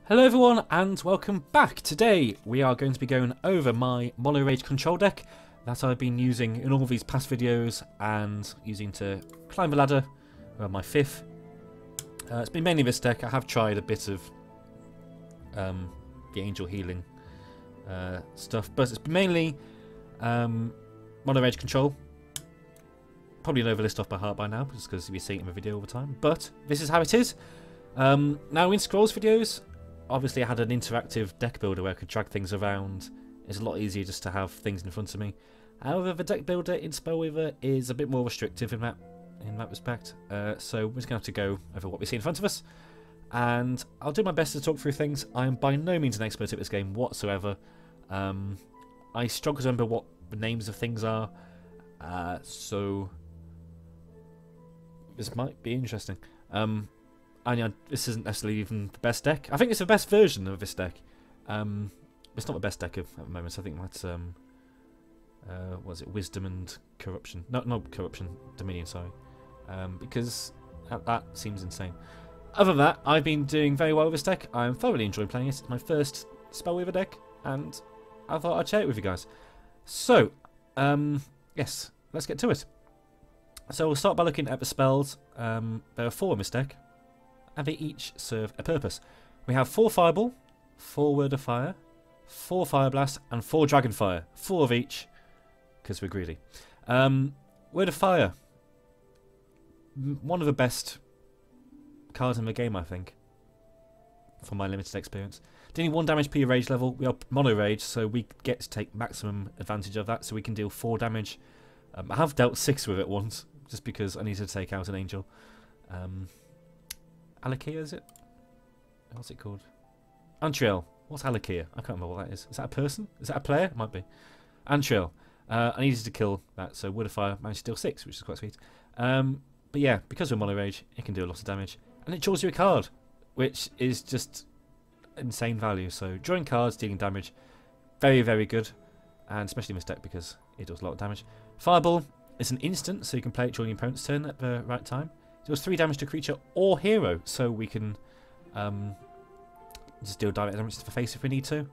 Hello everyone and welcome back. Today we are going to be going over my Mono Rage control deck that I've been using in all these past videos and using to climb the ladder. My fifth. It's been mainly this deck. I have tried a bit of the angel healing stuff, but it's mainly Mono Rage control. Probably know the list off by heart by now, just because you'll be seeing it in the video all the time. But this is how it is. Now in Scrolls videos, obviously I had an interactive deck builder where I could drag things around. It's a lot easier just to have things in front of me. However, the deck builder in Spellweaver is a bit more restrictive in that respect. So we're just going to have to go over what we see in front of us. And I'll do my best to talk through things. I am by no means an expert at this game whatsoever. I struggle to remember what the names of things are. So this might be interesting. And yeah, this isn't necessarily even the best deck. I think it's the best version of this deck. It's not the best deck at the moment. So I think that's what is it? Wisdom and Corruption. No, not Corruption. Dominion. Sorry. Because that seems insane. Other than that, I've been doing very well with this deck. I'm thoroughly enjoying playing it. It's my first Spellweaver deck, and I thought I'd share it with you guys. So, yes, let's get to it. So we'll start by looking at the spells. There are 4 in this deck, and they each serve a purpose. We have 4 Fireball, 4 Word of Fire, 4 Fireblast, and 4 Dragonfire. 4 of each, because we're greedy. Word of Fire. One of the best cards in the game, I think, from my limited experience. Dealing 1 damage per rage level. We are Mono Rage, so we get to take maximum advantage of that, so we can deal 4 damage. I have dealt 6 with it once, just because I needed to take out an angel. Alakia, is it? What's it called? Antriel. What's Alakia? I can't remember what that is. Is that a person? Is that a player? It might be. Antriel. I needed to kill that, so Word of Fire managed to deal 6, which is quite sweet. But yeah, because we're Mono Rage, it can do a lot of damage. And it draws you a card, which is just insane value. So drawing cards, dealing damage, very, very good. And especially in this deck because it does a lot of damage. Fireball is an instant, so you can play it during your opponent's turn at the right time. It does 3 damage to creature or hero, so we can just deal direct damage to the face if we need to.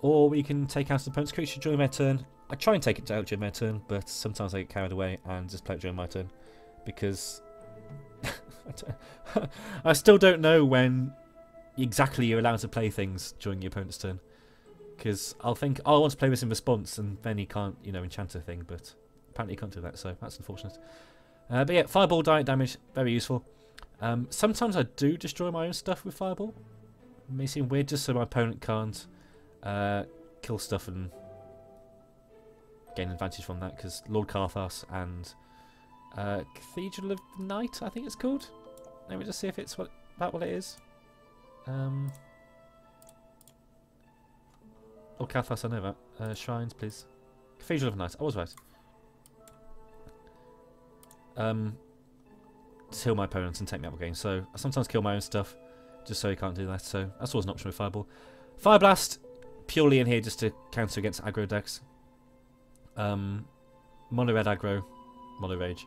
Or we can take out the opponent's creature during their turn. I try and take it out during their turn, but sometimes I get carried away and just play it during my turn. Because I still don't know when exactly you're allowed to play things during your opponent's turn. Because I'll think, oh, I want to play this in response, and then he can't, you know, enchant a thing, but apparently he can't do that, so that's unfortunate. But yeah, Fireball, direct damage, very useful. Sometimes I do destroy my own stuff with Fireball. It may seem weird, just so my opponent can't kill stuff and gain advantage from that, because Lord Karthas and Cathedral of Night, I think it's called. Let me just see if it's about what it is. Lord Karthas, I know that. Shrines, please. Cathedral of Night, I was right. To heal my opponents and take me out of the game. So I sometimes kill my own stuff, just so he can't do that. So that's always an option with Fireball. Fireblast, purely in here just to counter against aggro decks. Mono Red aggro, Mono Rage.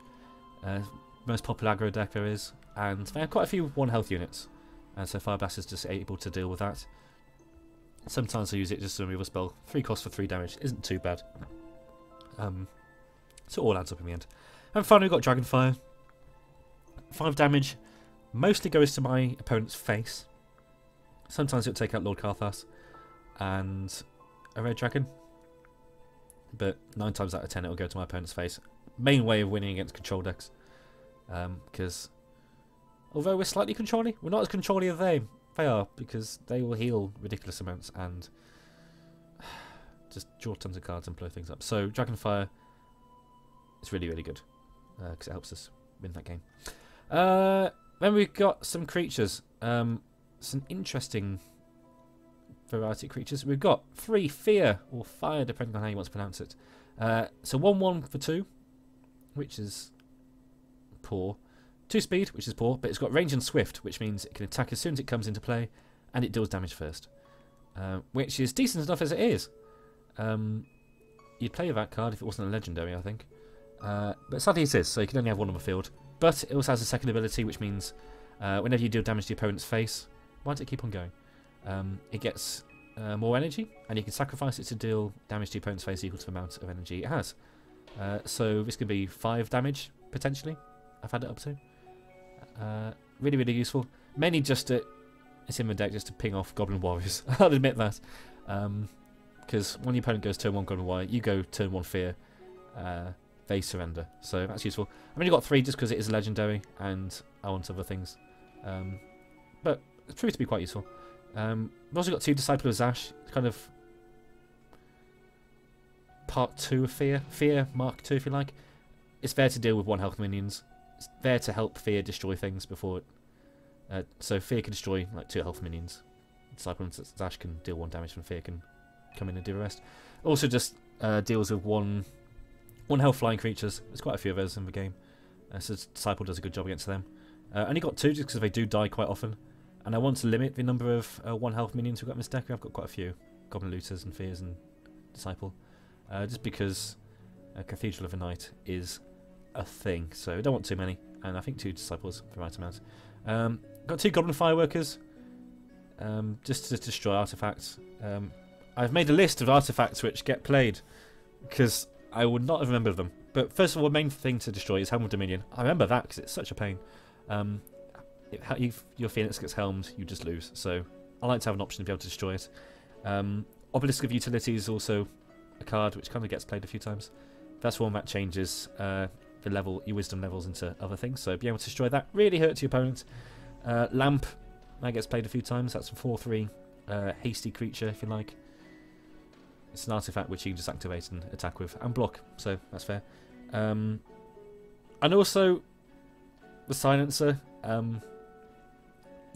Most popular aggro deck there is. And they have quite a few 1 health units. And so Fireblast is just able to deal with that. Sometimes I use it just as a removal spell. 3 costs for 3 damage. Isn't too bad. So it all adds up in the end. And finally we've got Dragonfire. 5 damage. Mostly goes to my opponent's face. Sometimes it'll take out Lord Karthas and a red dragon. But 9 times out of 10 it'll go to my opponent's face. Main way of winning against control decks. Because although we're slightly controlly, we're not as controlly as they are, because they will heal ridiculous amounts and just draw tons of cards and blow things up. So Dragonfire is really, really good because it helps us win that game. Then we've got some creatures, some interesting variety of creatures. We've got 3 Fear or Fire, depending on how you want to pronounce it. So 1/1 for 2, which is poor. 2 speed, which is poor, but it's got range and swift, which means it can attack as soon as it comes into play, and it deals damage first. Which is decent enough as it is. You'd play with that card if it wasn't a legendary, I think. But sadly it is, so you can only have 1 on the field. But it also has a second ability, which means whenever you deal damage to your opponent's face... Why does it keep on going? it gets more energy, and you can sacrifice it to deal damage to your opponent's face equal to the amount of energy it has. So this could be 5 damage, potentially. I've had it up to. Really, really useful. Mainly just it's in the deck just to ping off Goblin Warriors. I'll admit that. Because when your opponent goes turn 1 Goblin Warrior, you go turn 1 Fear. They surrender. So that's useful. I've only got 3 just because it is a legendary and I want other things. But it's proved to be quite useful. We've also got 2 Disciple of Zash. It's kind of part 2 of Fear. Fear Mark 2 if you like. It's there to deal with 1 health minions. It's there to help Fear destroy things before it. So Fear can destroy like 2 health minions. Disciple of Zash can deal 1 damage and Fear can come in and do the rest. Also just deals with 1 health flying creatures. There's quite a few of those in the game. So Disciple does a good job against them. Only got 2 just because they do die quite often. And I want to limit the number of 1 health minions we've got in this deck. I've got quite a few Goblin Looters and Fears and Disciple. Just because Cathedral of the Night is a thing. So I don't want too many. And I think 2 Disciples for the right amount. Got 2 Goblin Fireworkers. Just to destroy artifacts. I've made a list of artifacts which get played. Because I would not have remembered them. But first of all, the main thing to destroy is Helm of Dominion. I remember that because it's such a pain. If your Phoenix gets helmed, you just lose. So I like to have an option to be able to destroy it. Obelisk of Utility is also a card which kind of gets played a few times. That's one that changes your wisdom levels into other things. So being able to destroy that really hurts your opponent. Lamp, that gets played a few times. That's a 4/3 hasty creature, if you like. It's an artifact which you can just activate and attack with and block. So that's fair. And also the Silencer.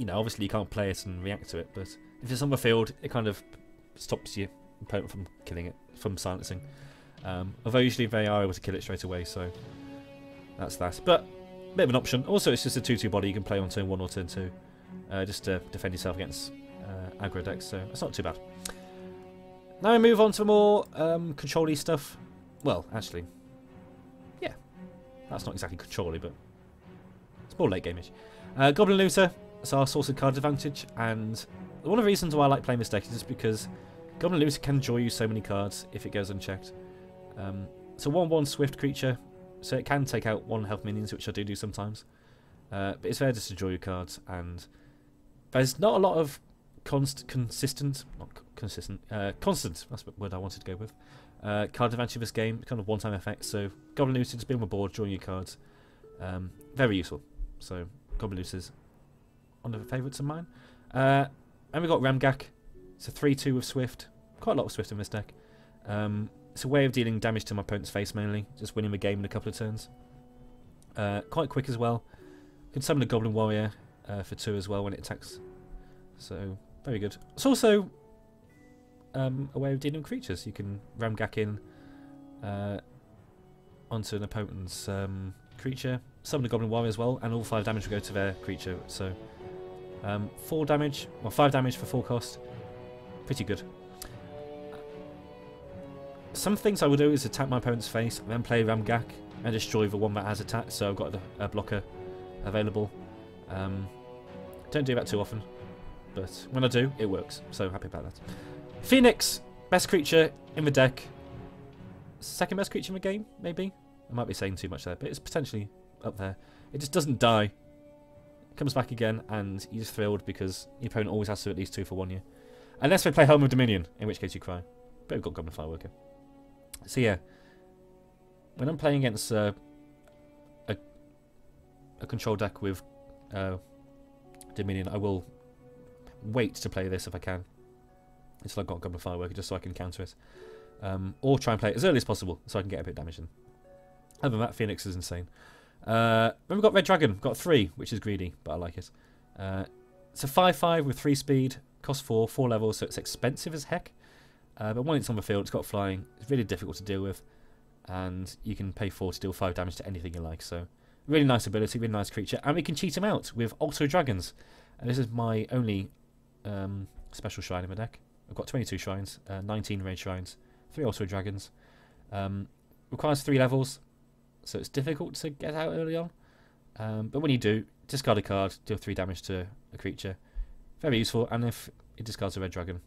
Obviously you can't play it and react to it, but if it's on the field, it kind of stops your opponent from killing it, from silencing. Although usually they are able to kill it straight away, so that's that. But a bit of an option. Also, it's just a 2/2 body you can play on turn 1 or turn 2, just to defend yourself against aggro decks, so it's not too bad. Now we move on to more control-y stuff. Well, actually, yeah, that's not exactly control-y, but it's more late game-ish. Goblin Looter is our source of card advantage, and one of the reasons why I like playing this deck is just because Goblin Looter can draw you so many cards if it goes unchecked. It's a 1/1 swift creature, so it can take out 1 health minions, which I do sometimes. But it's there just to draw you cards, and there's not a lot of constant, that's the word I wanted to go with. Card advantage of this game, kind of one-time effect, so Goblin Looter just being on the board, drawing you cards, very useful. So Goblin Looter's one of the favourites of mine. And we've got Ramgak. It's a 3/2 with Swift. Quite a lot of Swift in this deck. It's a way of dealing damage to my opponent's face mainly, just winning the game in a couple of turns. Quite quick as well. You can summon a Goblin Warrior for 2 as well when it attacks. So, very good. It's also a way of dealing with creatures. You can Ramgak in onto an opponent's creature, summon a Goblin Warrior as well, and all 5 damage will go to their creature. So 4 damage, well 5 damage for full cost. Pretty good. Some things I will do is attack my opponent's face, then play Ramgak and destroy the one that has attacked, so I've got a blocker available. Don't do that too often, but when I do, it works, so happy about that. Phoenix, best creature in the deck. Second best creature in the game, maybe? I might be saying too much there, but it's potentially up there. It just doesn't die. It comes back again, and you're just thrilled because your opponent always has to at least 2 for 1 year. Unless they play Helm of Dominion, in which case you cry. But we've got Goblin Fireworker. So yeah, when I'm playing against a control deck with Dominion, I will wait to play this if I can, until I've got Goblin Fireworker, just so I can counter it. Or try and play it as early as possible, so I can get a bit of damage in. Other than that, Phoenix is insane. Then we've got Red Dragon. We've got 3, which is greedy, but I like it. It's a 5/5 with 3 speed, costs 4 levels, so it's expensive as heck. But when it's on the field, it's got flying. It's really difficult to deal with, and you can pay 4 to deal 5 damage to anything you like. So really nice ability, really nice creature, and we can cheat him out with Altar Dragons. And this is my only special shrine in my deck. I've got 22 shrines, 19 raid shrines, 3 Altar Dragons. Requires 3 levels, so it's difficult to get out early on. But when you do, discard a card, deal 3 damage to a creature. Very useful, and if it discards a red dragon.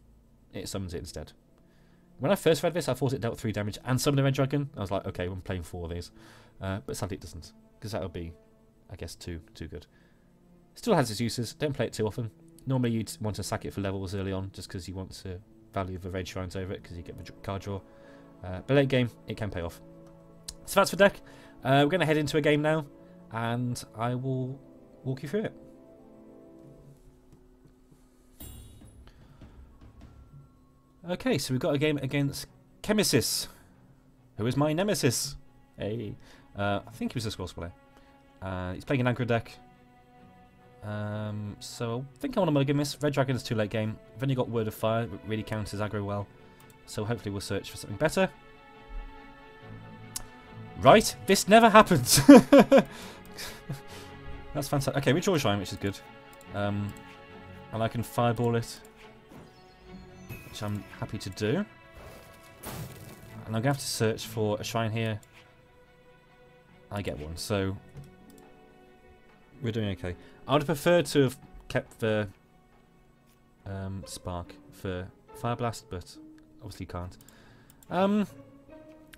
It summons it instead. When I first read this, I thought it dealt 3 damage and summoned a red dragon. I was like, okay, I'm playing 4 of these. But sadly it doesn't, because that would be, I guess, too good. Still has its uses. Don't play it too often. Normally you'd want to sack it for levels early on, just because you want to value the raid shrines over it, because you get the card draw. But late game, it can pay off. So that's the deck. We're going to head into a game now, and I will walk you through it. Okay, so we've got a game against Chemesis, who is my nemesis. Hey, I think he was a Squash player. He's playing an aggro deck. So I think I want to mulligan this. Red Dragon is too late game. I've only got Word of Fire, but really counters aggro well. So hopefully we'll search for something better. Right, this never happens. That's fantastic. Okay, we draw a shrine, which is good. And I can fireball it, which I'm happy to do. And I'm going to have to search for a shrine here. I get one, so we're doing okay. I would have preferred to have kept the spark for Fireblast, but obviously can't.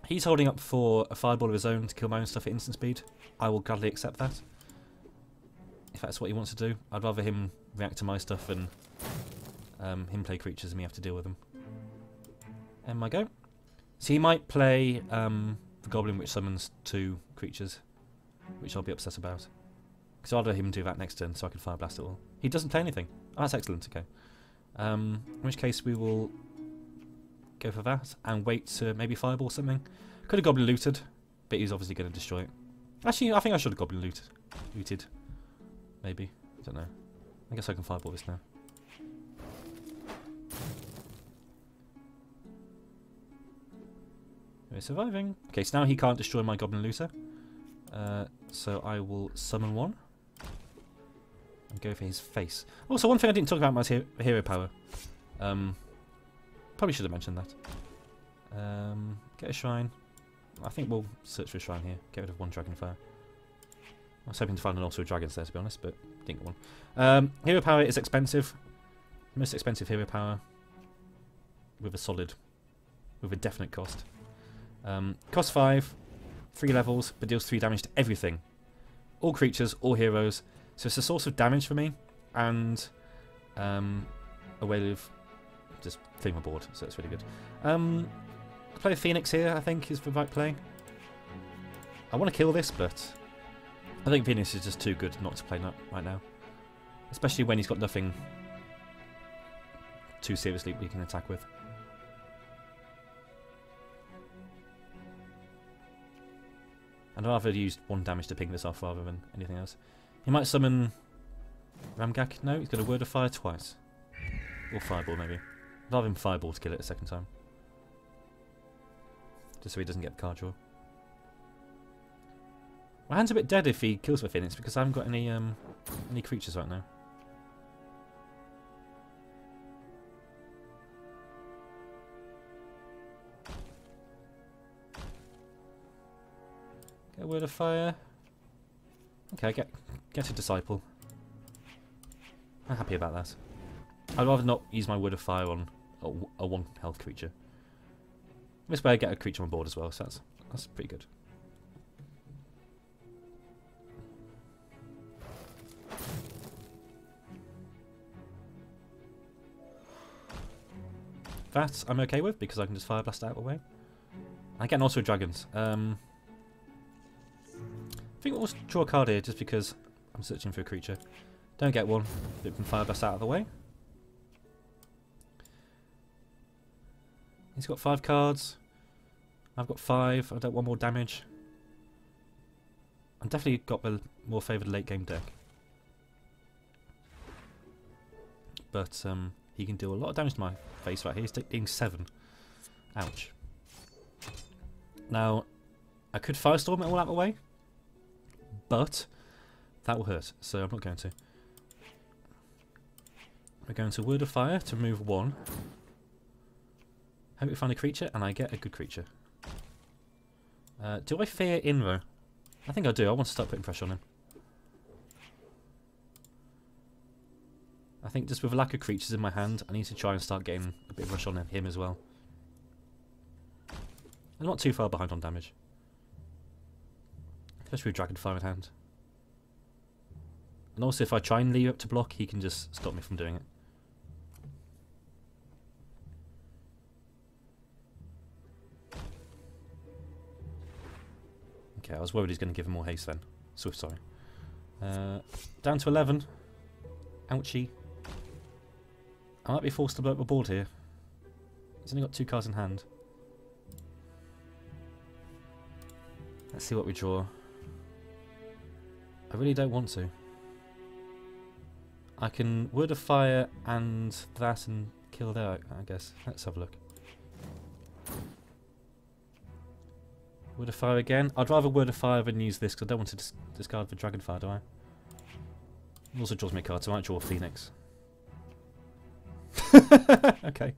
He's holding up for a fireball of his own to kill my own stuff at instant speed. I will gladly accept that, if that's what he wants to do. I'd rather him react to my stuff and him play creatures and me have to deal with them. And I go. So he might play the Goblin which summons 2 creatures, which I'll be upset about. Because I'd rather him do that next turn so I can Fireblast it all. He doesn't play anything. Oh, that's excellent, okay. In which case we will go for that and wait to maybe Fireball something. Could have Goblin Looted, but he's obviously going to destroy it. Actually, I think I should have Goblin Looted. Maybe. I don't know. I guess I can Fireball this now. We're surviving. Okay, so now he can't destroy my Goblin Looter. So I will summon one. And go for his face. Also, one thing I didn't talk about was hero power. Probably should have mentioned that. Get a shrine. I think we'll search for a shrine here. Get rid of 1 Dragonfire. I was hoping to find an also dragons there, to be honest, but didn't get one. Hero power is expensive. Most expensive hero power. With a definite cost. Cost 5, 3 levels, but deals 3 damage to everything. All creatures, all heroes. So it's a source of damage for me, and a way of just filling my board, so it's really good. Play Phoenix here, I think, is the right play. I want to kill this, but I think Phoenix is just too good not to play right now. Especially when he's got nothing too seriously we can attack with. I'd rather use 1 damage to ping this off rather than anything else. He might summon Ramgak. No, he's got a Word of Fire twice. Or Fireball, maybe. I'd rather him Fireball to kill it a second time. Just so he doesn't get the card draw. My hand's a bit dead if he kills the Phoenix because I haven't got any creatures right now. Get a Word of Fire. Okay, get a Disciple. I'm happy about that. I'd rather not use my Word of Fire on a 1 health creature. This way I get a creature on board as well, so that's pretty good. That I'm okay with because I can just Fireblast out of the way. I get an Auto Dragons. I think we'll draw a card here just because I'm searching for a creature. Don't get one, but we can Fireblast out of the way. He's got 5 cards. I've got 5. I don't want more damage. I've definitely got the more favoured late game deck. But he can do a lot of damage to my face right here. He's taking 7. Ouch. Now, I could Firestorm it all out of the way. But that will hurt, so I'm not going to. We're going to Word of Fire to move 1. Hope we find a creature, and I get a good creature. Do I fear Inro? I think I do. I want to start putting pressure on him. I think just with a lack of creatures in my hand, I need to try and start getting a bit of rush on him as well. I'm not too far behind on damage. Especially with Dragonfire in hand. And also if I try and leave up to block, he can just stop me from doing it. Okay, I was worried he's going to give him more haste then. Swift, sorry. Down to 11. Ouchie. I might be forced to blow up the board here. He's only got 2 cards in hand. Let's see what we draw. I really don't want to. I can Word of Fire and that and kill there, I guess. Let's have a look. Word of Fire again. I'd rather Word of Fire than use this because I don't want to discard for Dragonfire, do I? It also draws me a card, so I might draw a Phoenix. Okay.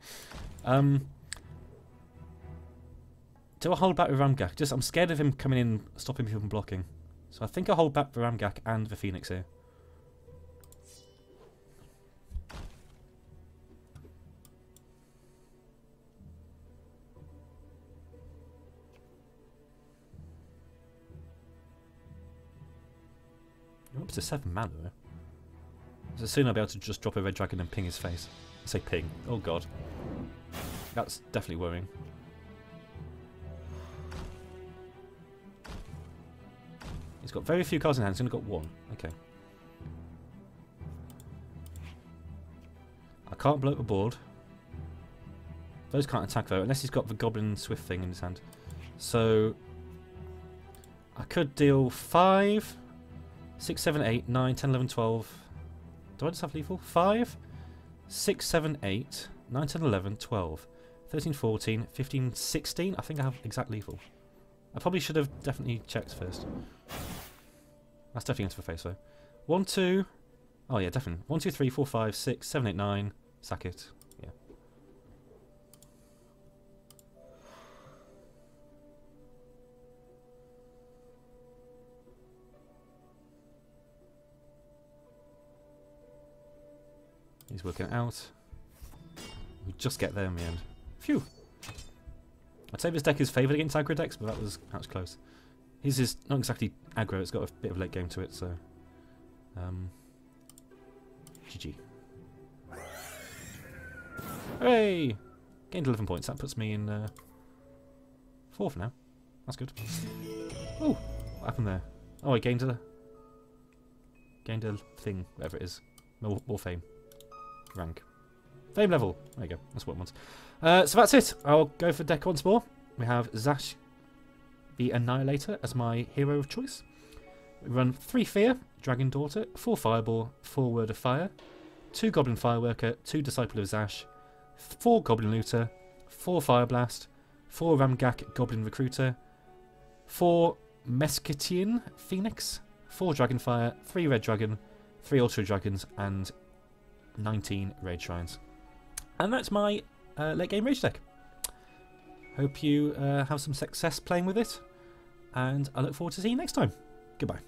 Do I hold back with Ramgak? I'm scared of him coming in, stopping me from blocking. So I think I'll hold back the Ramgak and the Phoenix here. You're up to 7 mana though. So soon I'll be able to just drop a red dragon and ping his face. I say ping. Oh god. That's definitely worrying. He's got very few cards in hand, he's only got 1. Okay. I can't blow up the board. Those can't attack though, unless he's got the Goblin Swift thing in his hand. So I could deal 5, 6, 7, 8, 9, 10, 11, 12. Do I just have lethal? 5, 6, 7, 8, 9, 10, 11, 12, 13, 14, 15, 16. I think I have exact lethal. I probably should have definitely checked first. That's definitely into the face though. 1, 2. Oh yeah, definitely. 1, 2, 3, 4, 5, 6, 7, 8, 9. Sack it. Yeah. He's working it out. We just get there in the end. Phew. I'd say this deck is favoured against aggro decks, but that was close. His is not exactly aggro, it's got a bit of late game to it, so... GG. Hooray! Gained 11 points, that puts me in 4th now. That's good. Oh, what happened there? Oh, I gained a thing, whatever it is. More fame. Rank. Fame level. There you go, that's what it wants. So that's it. I'll go for deck once more. We have Zash the Annihilator as my hero of choice. We run 3 Fear, Dragon Daughter, 4 Fireball, 4 Word of Fire, 2 Goblin Fireworker, 2 Disciple of Zash, 4 Goblin Looter, 4 Fireblast, 4 Ramgak Goblin Recruiter, 4 Mescatian Phoenix, 4 Dragonfire, 3 Red Dragon, 3 Ultra Dragons, and 19 Raid Shrines. And that's my late game Rage deck. Hope you have some success playing with it, and I look forward to seeing you next time. Goodbye.